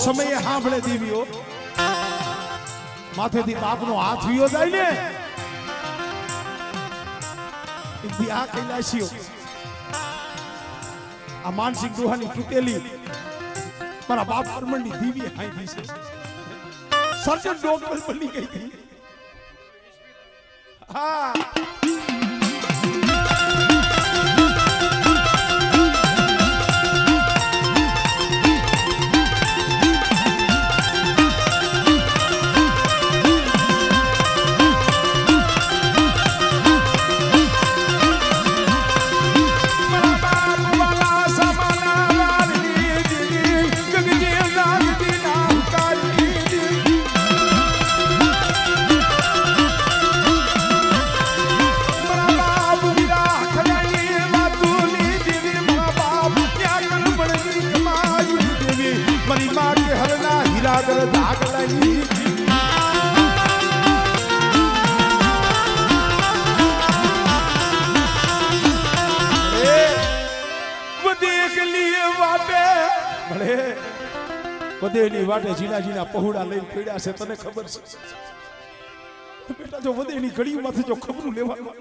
સમયે સાંભળે દેવીઓ માથેથી બાપનો હાથ વિયો જાય ને એ આ કૈલાસીઓ આ માનસિક દુહાની તૂટેલી મારા બાપ પરમણની દીવી હાઈ છે સર્જન ડોક્ટર બની ગઈ હતી હા વધેની વાટે જીના જીના પહોળા લઈને પડ્યા છે તને ખબર છે બેટા જો વધેની ઘડીમાંથી જો ખબરું લેવાનું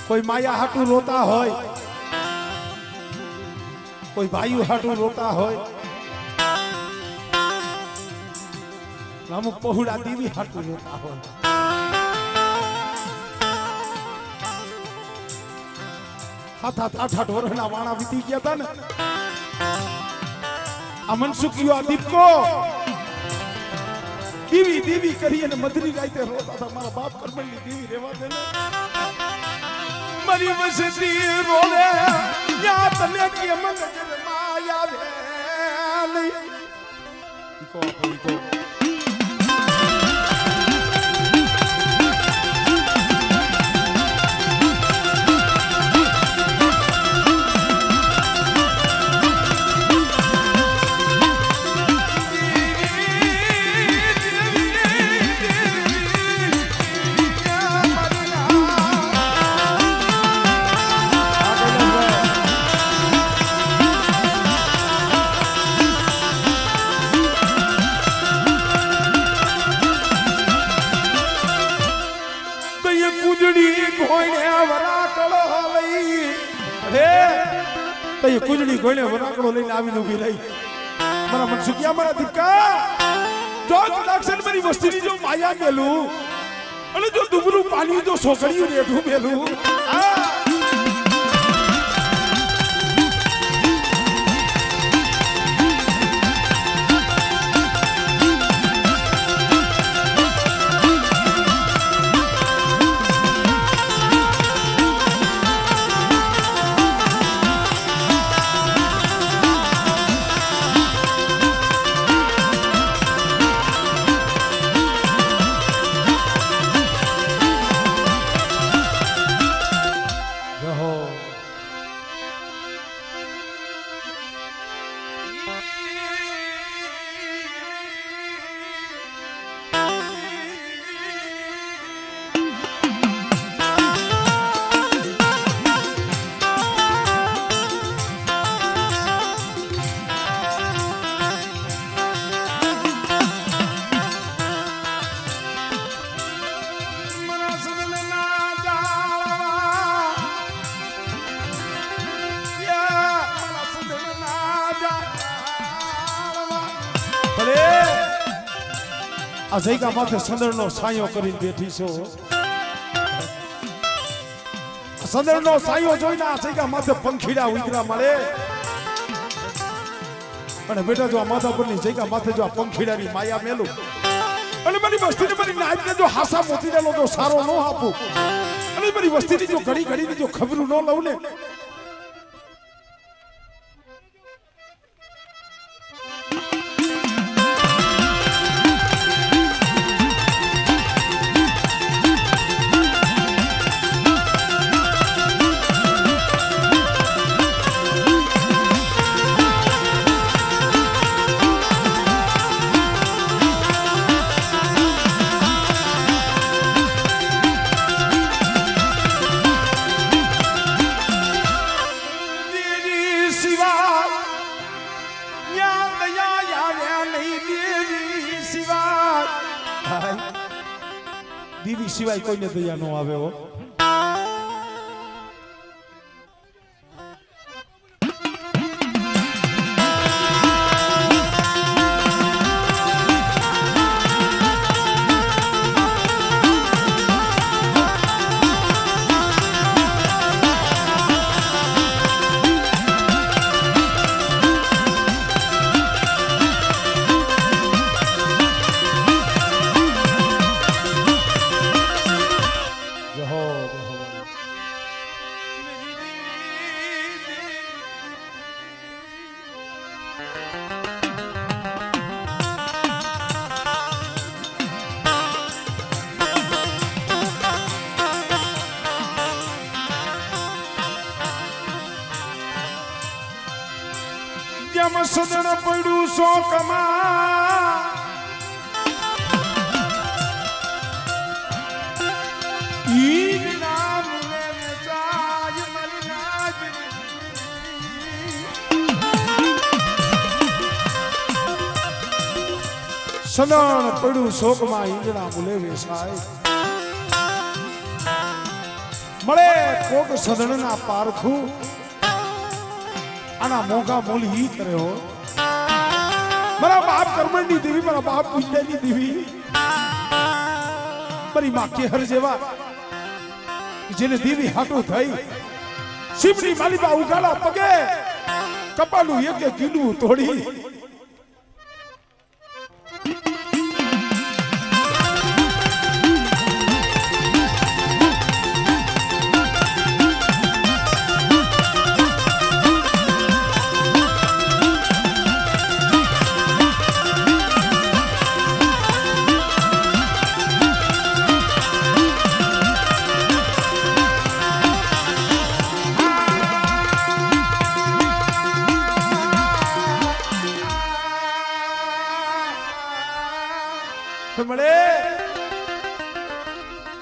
કોઈ માયા હાટુ રોતા હોય કોઈ ભાઈઓ હાટુ રોતા હોય અમુક પહોળા દેવી હાટુ રોતા હોય હાથ હાથ 8 વર્ષના વાણા વીતી ગયા હતા ને આ મનસુખીઓ આ દીપકો દેવી દેવી કરી અને મધરી ગાયતે રોતા હતા મારા બાપ કરમણની દેવી રેવા દે ને મારી વસતી રોલે યા તને કેમ નજર માં આવે નહીં ઈકો ઈકો એ કુજડી કોઈને વરાકડો લઈને આવીને ઊભી રહી મારા મનસુખિયા મારા દીપકા જો કદાક્ષર મારી વસ્તીની જો માયા મેલું અને જો ડુબરું પાણી જો સોકડ્યું રેઠું મેલું ભલે આ જયકા માથે સંદરનો સાયો કરીને બેઠી છો. સંદરનો સાયો જોઈને આ જયકા માથે પંખીડા ઉતરા મળે. અને બેટા જો આ માથા પરની જયકા માથે જો આ પંખીડાની માયા મેલું અને મારી વસ્તીને મારી નાયકને જો હાસા મોતી દેલો તો સારો ન આપું અને મારી વસ્તીની જો ઘડી ઘડીની જો ખબરું ન લઉં ને દેવી સિવાય કોઈને દયા ન આવે હો. જેમ સદન પડ્યું શોકમાં ઈ નામ લેને જાય મરી નાજ સદન પડ્યું શોકમાં ઈંદડા મુલે વેસાય મળે કોક સદનના પારખું આના મોંઘા મોલ ઈ કરે હો. મારા બાપ કર્મણની દેવી મારા બાપ પુણ્યની દેવી મારી માં કેહર જેવા જેને દેવી હાટું થઈ શિવની માલિકા ઉગાડા પગે કપાલું એક કીલું તોડી મળે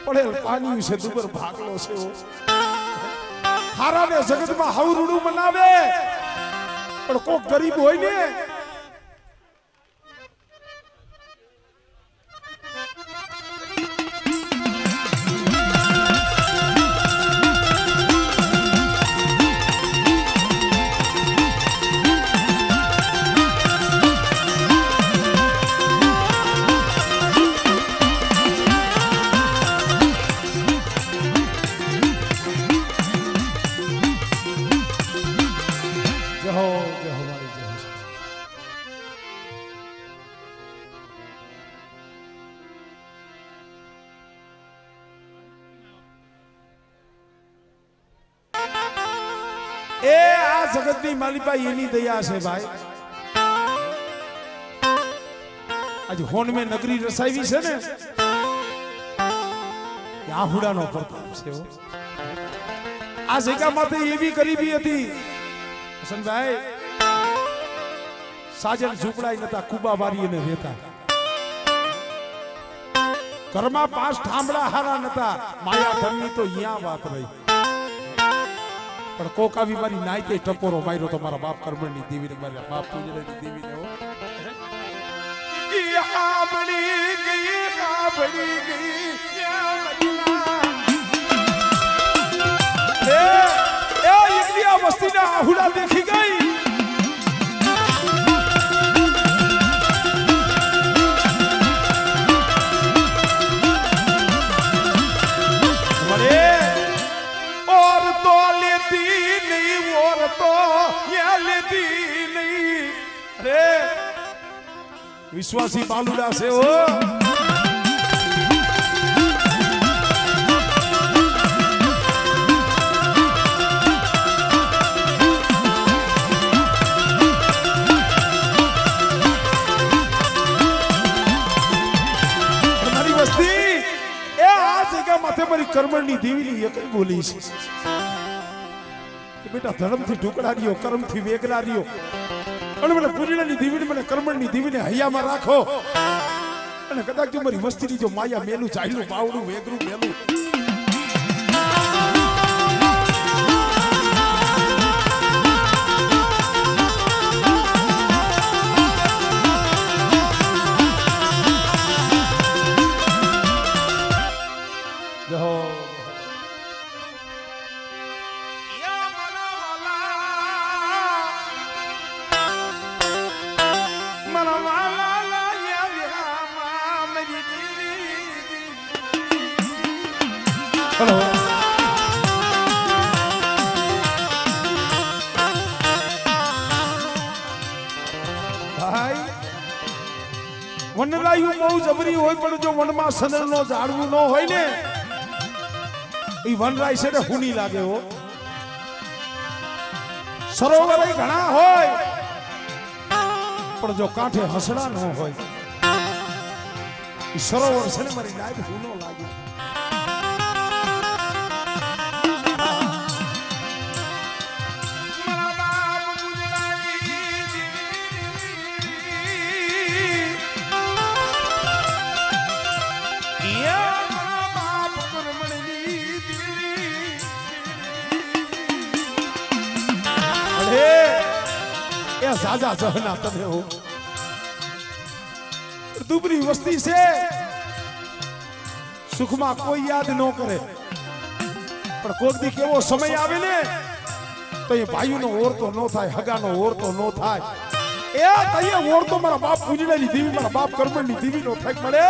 પડેલ પાણી વિશે દુબર ભાગલો છે. હારાને જગતમાં હવરૂડું મનાવે પણ કોક ગરીબ હોય ને એ આ જગતની માલિકા એની દયા છે ભાઈ. આજે હોનમે નગરી રસાવી છે ને આહુડાનો પ્રતાપ છે. આ જગ્યામાં એવી ગરીબી હતી હસનભાઈ સાજન ઝૂંપડાઈ નતા કુબાવારી ને રહેતા. ઘરમાં 5 ઠામડા હારા નતા માયા ધનની તો અહીંયા વાત રહી. પણ કોક આવી મારી નાઈતે ટપોરો માર્યો તો મારા બાપ કર્મણની દેવીને મારા બાપ પૂજવાની દેવીને હો. આબડી ગઈ એ એકલી આ વસ્તીના આહુડા દેખી ગઈ વિશ્વાસી બાલુડા છે ઓ મારી વસ્તી એ આ જગ્યા માથે મારી કર્મની દેવીની એક જ બોલી છે કે બેટા ધર્મથી ઢુકડા રહ્યો કર્મથી વેગરા રહ્યો અને મને પૂજણાની દેવીને મને કર્મની દેવીને હૈયામાં રાખો અને કદાચ જો મારી વસ્તીની જો માયા મેલું ચાલ્યું બાવડું વેગરું મેલું હેલો ભાઈ વનરાયું બહુ જબરી હોય પણ જો વનમાં સનલનો ઝાડવું ન હોય ને એ વનરાય છે ને હુની લાગે હો સરોવર ઘણા હોય પણ જો કાંઠે હસડા ન હોય એ સરોવર છે ને મારી લાઈફ હુનો લાગે સાજા જહના તમે હો દુબરી વસ્તી છે સુખમાં કોઈ યાદ ન કરે પણ કોઈક દી કેવો સમય આવે ને તો એ ભાઈઓનો ઓરતો ન થાય હગાનો ઓરતો ન થાય એ તઈએ ઓરતો મારા બાપ પૂજડાની દેવી મારા બાપ કર્મણની દેવી નો થાય મળે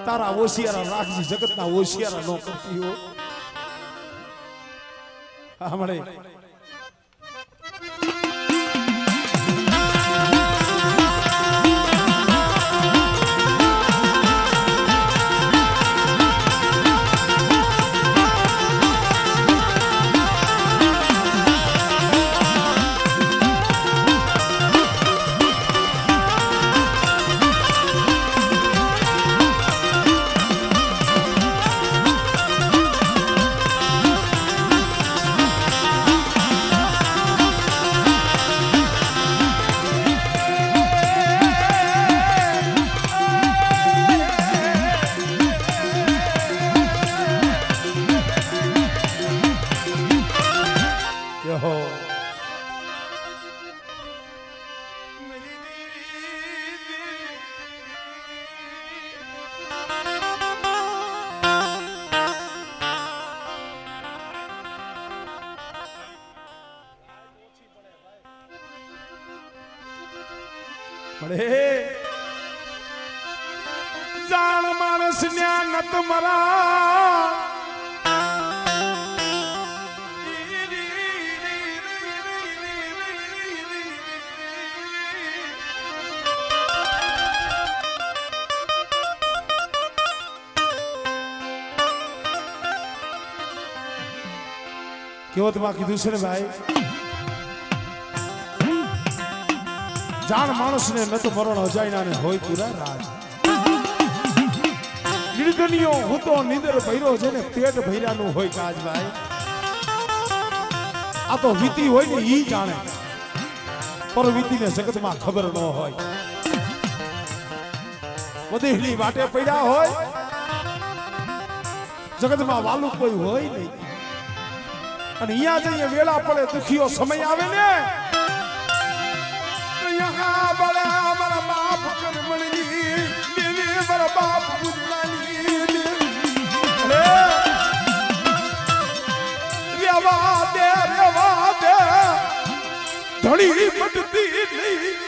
તારા ઓશિયારા રાખજી જગતના ઓશિયારા નો કરતી હો હમણે જાણ માણસ ન્યા નત મરા કેવો તમા કીધું છે ને ભાઈ જાણ માણસ ને ન તો મરણ અજાયના ને હોય પૂરા રાજ નિર્ધનિયો હું તો નીંદર ભર્યો છે ને પેટ ભર્યાનું હોય કાજભાઈ આ તો વીતી હોય ને ઈ જાણે પર વીતીને જગતમાં ખબર ન હોય બધી વાટે પડ્યા હોય જગતમાં વાલું કોઈ હોય નહીં અને અહીંયા જઈએ વેળા પડે દુખીઓ સમય આવે ને यहाँ बड़ा हमारा बाप कर्मणी देवी हमारा बाप बुझलानी रेवा दे धड़ी मटती नहीं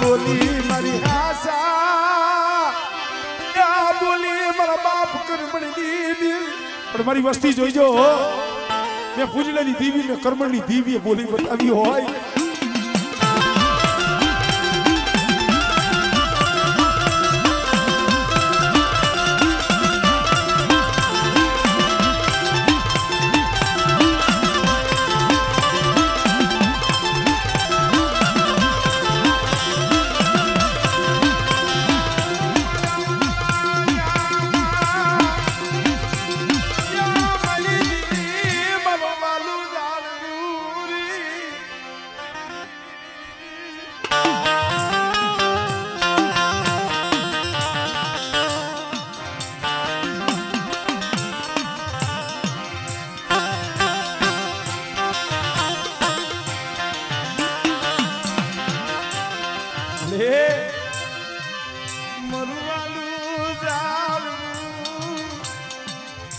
बोली मरी हासा बोली मारा बाप कर्मणी दीदी પણ મારી વસ્તી જોઈજો મેં પૂજલેની દીવી મેં કર્મણી દીવી બોલી બતાવી હોય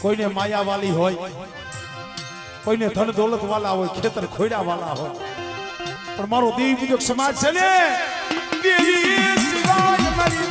કોઈને માયા વાલી હોય કોઈને ધન દોલત વાળા હોય ખેતર ખોયડા વાળા હોય પણ મારો દેવી પૂજક સમાજ છે ને દેવી સિવાય મારી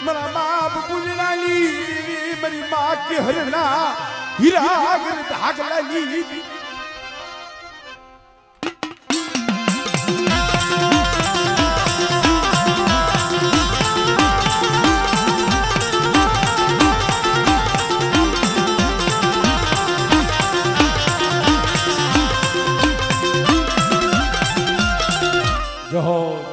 मेरा बाप पूजनाली मेरी माँ के हरना हीरा धाग लाली जहो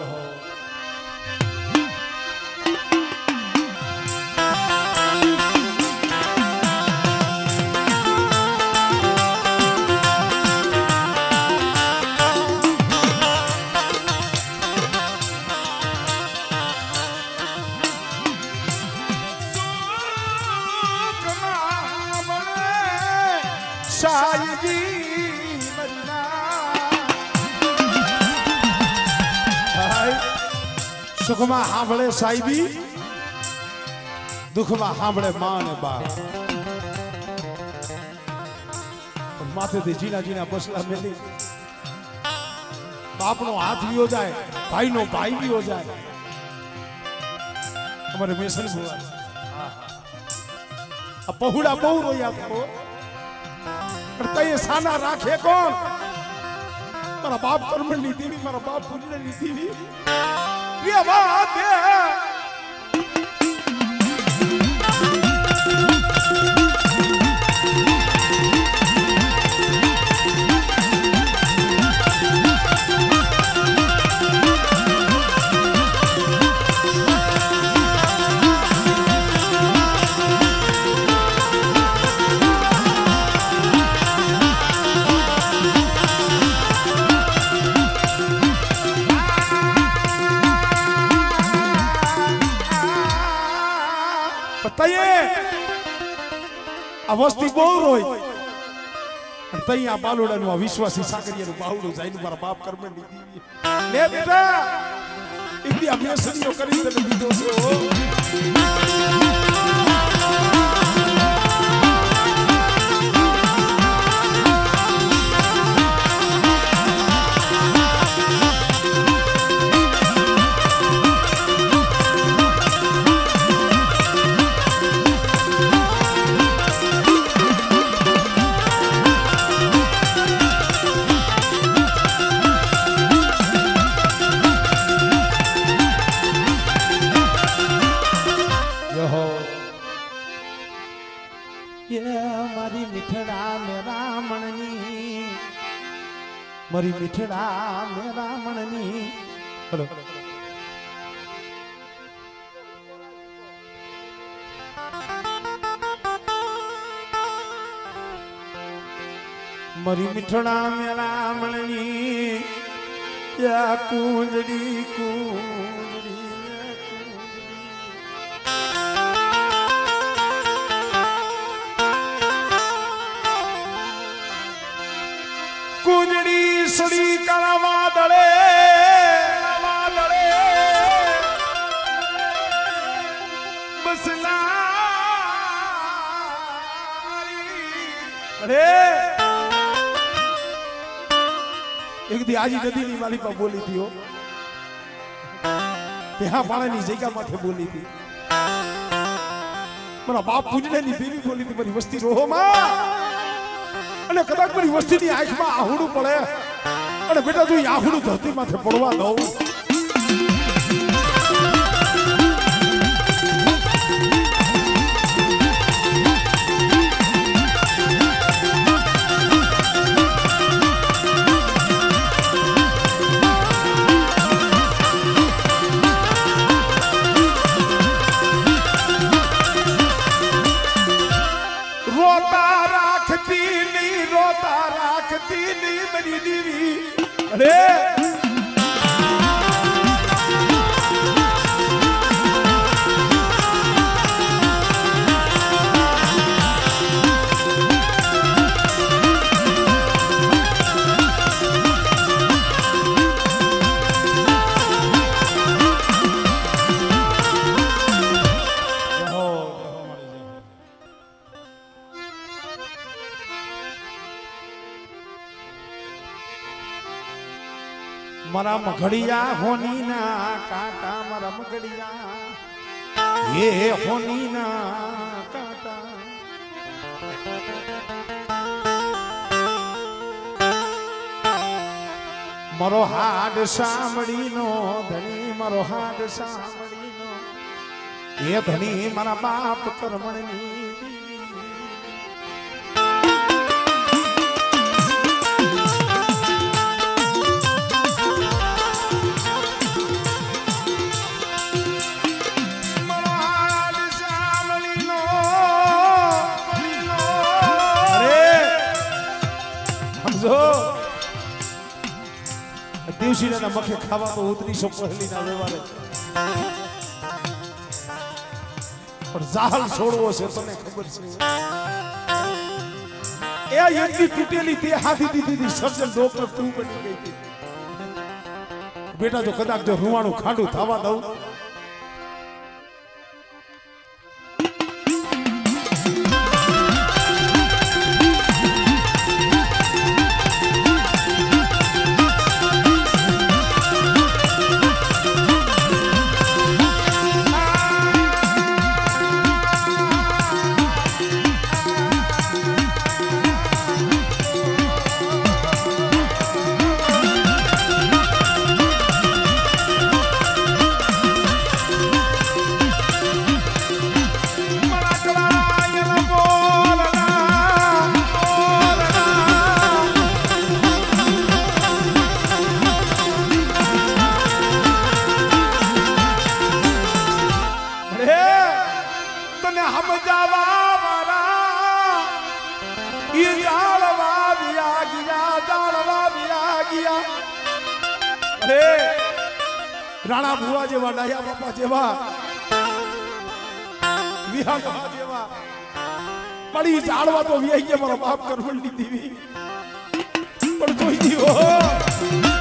સુખમાં સાંભળે સાહેબી દુઃખમાં સાંભળે માં ને બા માથેથી જીના જીના બસલા મેલી બાપનો હાથ વિયો જાય ભાઈનો ભાઈ વિયો જાય અમારે મેસન ભુવા આ પહુડા બહુ રોયા તો પણ તઈએ સાના રાખે કોણ મારા બાપ કર્મની દેવી મારા બાપ પુણ્યની દેવી ये बात है તયે આ વસ્તી બહુ રોય અને તઈ આ બાલુડાનું આ વિશ્વાસી સાકરિયાનું બાવડું જાય મારા બાપ કર્મ લીધી લે બેટા એકદી આ મેસડીઓ કરી તને દીધો છે મારી મીઠડા મેરા મણની મારી મીઠડા મેરા મણની હેલો મારી મીઠડા મેરા મણની યા કુંજડી કુંજડી કુંજડી સડી કાળા વાદળે બસલા અરે એક દી આજી નદીની માલી પર બોલી હતી હો ત્યાં પાણીની જગ્યા માથે બોલી હતી મારા બાપ પૂજનેની દેવી બોલી હતી મારી વસ્તી રોહમાં અને કદાચ મારી વસ્તીની આંખમાં આહુડું પડે અને બેટા તું આહુડું ધરતી માથે પડવા દઉં રોતા રાખતી ની બની દીવી અરે મારા મઘડિયા હોની ના કાંટા મારા મઘડિયા એ હોની ના કાંટા મારો હાડ સાંભળીનો ધણી મારો હાડ સાંભળીનો એ ધણી મારા બાપ કર્મણની દિવસીના મખે ખાવા તો ઉતરીસો પહેલી ના વ્યવહારે પણ જાહલ છોડવો છે તને ખબર છે એ એકની તૂટેલી તે હાથી દીધી સર્જન ડોક્ટર તું બની ગઈ હતી બેટા જો કદાચ જો રૂવાણું ખાડું થવા દઉં રાણા ભુવા જેવા ડાયા બાપા જેવા વિહાગવા જેવા પડી જાળવા તો વ્યાઈ ગયા મારા બાપ કરવણની દેવી પણ જોઈ દીવો